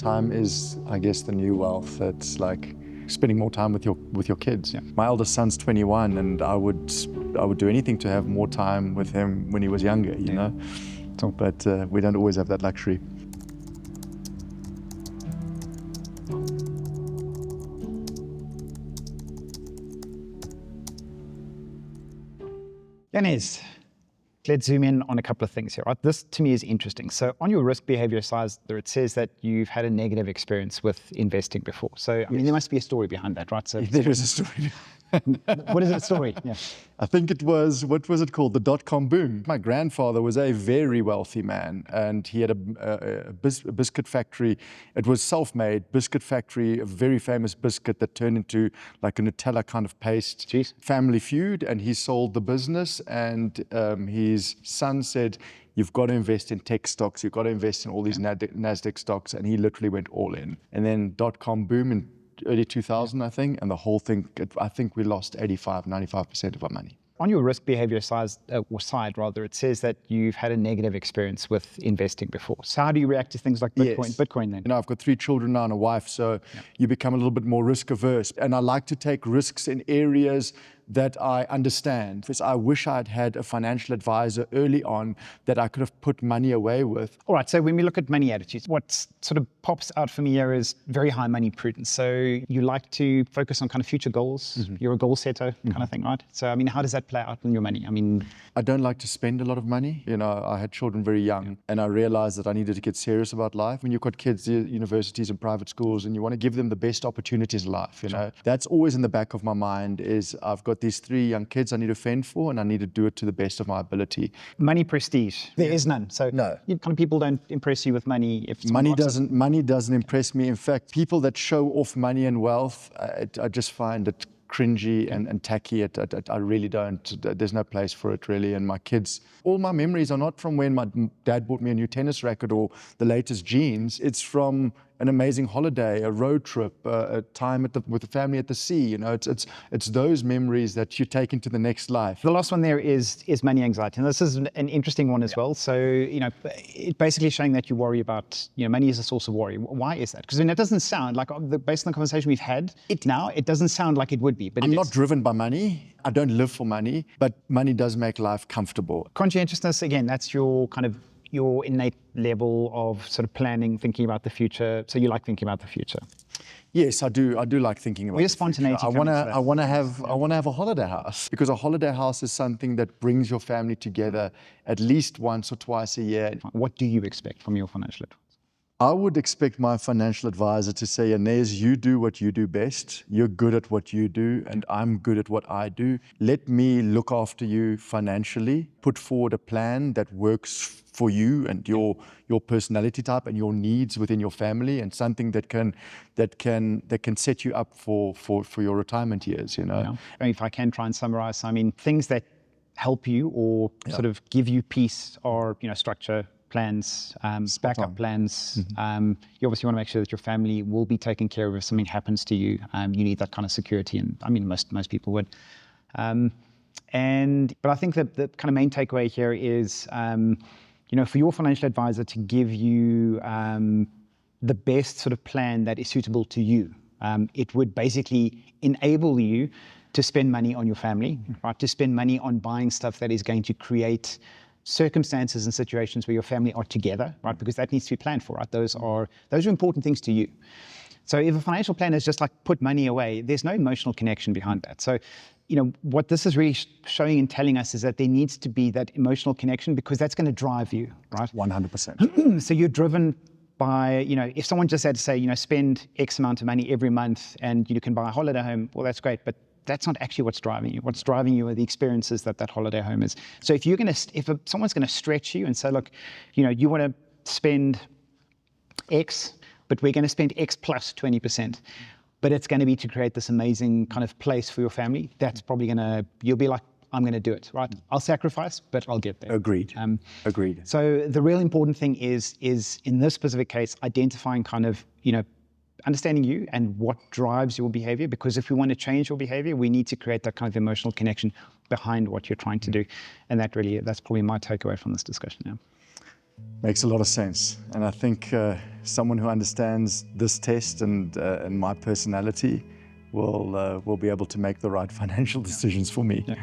Time is, I guess, the new wealth. It's like spending more time with your kids. Yeah. My eldest son's 21, and I would do anything to have more time with him when he was younger, you know. But we don't always have that luxury. Janez, let's zoom in on a couple of things here. Right? This to me is interesting. So on your risk behavior side, there it says that you've had a negative experience with investing before. So I mean, there must be a story behind that, right? So There is a story. what is the story? Yeah. I think it was, what was it called? The dot-com boom. My grandfather was a very wealthy man, and he had a biscuit factory. It was self-made biscuit factory, a very famous biscuit that turned into like a Nutella kind of paste. Jeez. Family feud, and he sold the business, and his son said, "You've got to invest in tech stocks, you've got to invest in all these NASDAQ stocks," and he literally went all in. And then dot-com boom in early 2000, I think, and the whole thing, I think we lost 95% of our money. On your risk behavior side, it says that you've had a negative experience with investing before. So how do you react to things like Bitcoin? Yes. Bitcoin then? You know, I've got 3 children now and a wife, so you become a little bit more risk averse. And I like to take risks in areas that I understand. Because I wish I'd had a financial advisor early on that I could have put money away with. All right, so when we look at money attitudes, what sort of pops out for me here is very high money prudence. So you like to focus on kind of future goals. Mm-hmm. You're a goal setter kind of thing, right? So, I mean, how does that play out in your money? I mean, I don't like to spend a lot of money. You know, I had children very young, and I realized that I needed to get serious about life. When you've got kids at universities and private schools, and you want to give them the best opportunities in life, you know, that's always in the back of my mind is I've got these 3 young kids I need to fend for, and I need to do it to the best of my ability. Money prestige, there is none. So no, kind of people don't impress you with money. If money doesn't impress me. In fact, people that show off money and wealth, I just find it cringy and tacky. I really don't. There's no place for it really. And my kids, all my memories are not from when my dad bought me a new tennis racket or the latest jeans. It's from an amazing holiday, a road trip, a time with the family at the sea. You know, it's those memories that you take into the next life. The last one there is money anxiety, and this is an interesting one as well. So, you know, it basically showing that you worry about, you know, money is a source of worry. Why is that? Because I mean, it doesn't sound like, based on the conversation we've had, it doesn't sound like it would be. But I'm not driven by money. I don't live for money, but money does make life comfortable. Conscientiousness, again, that's your kind of your innate level of sort of planning, thinking about the future. So you like thinking about the future? Yes, I do. I do like thinking about. Where's spontaneity? I want to have a holiday house, because a holiday house is something that brings your family together at least once or twice a year. What do you expect from your financial advisor? I would expect my financial advisor to say, Janez, you do what you do best. You're good at what you do, and I'm good at what I do. Let me look after you financially. Put forward a plan that works for you and your personality type and your needs within your family, and something that can set you up for your retirement years. You know, yeah. I mean, if I can try and summarize, I mean, things that help you or sort of give you peace are, you know, structure, plans, backup plans. Mm-hmm. You obviously want to make sure that your family will be taken care of if something happens to you. You need that kind of security, and I mean, most people would. But I think that the kind of main takeaway here is, you know, for your financial advisor to give you the best sort of plan that is suitable to you. It would basically enable you to spend money on your family, right? To spend money on buying stuff that is going to create circumstances and situations where your family are together, right? Because that needs to be planned for, right? Those are important things to you. So if a financial plan is just like put money away, there's no emotional connection behind that. So, you know, what this is really showing and telling us is that there needs to be that emotional connection, because that's going to drive you, right? 100%. So you're driven by, you know, if someone just had to say, you know, spend X amount of money every month and you can buy a holiday home, well, that's great, but that's not actually what's driving you. What's driving you are the experiences that holiday home is. So if someone's going to stretch you and say, look, you know, you want to spend X, but we're going to spend X plus 20%, but it's going to be to create this amazing kind of place for your family, that's probably you'll be like, I'm going to do it, right? I'll sacrifice, but I'll get there. Agreed. Agreed. So the real important thing is in this specific case, identifying kind of, you know, understanding you and what drives your behavior, because if we want to change your behavior, we need to create that kind of emotional connection behind what you're trying to do. And that's probably my takeaway from this discussion now. Makes a lot of sense. And I think someone who understands this test and my personality will be able to make the right financial decisions for me. Yeah.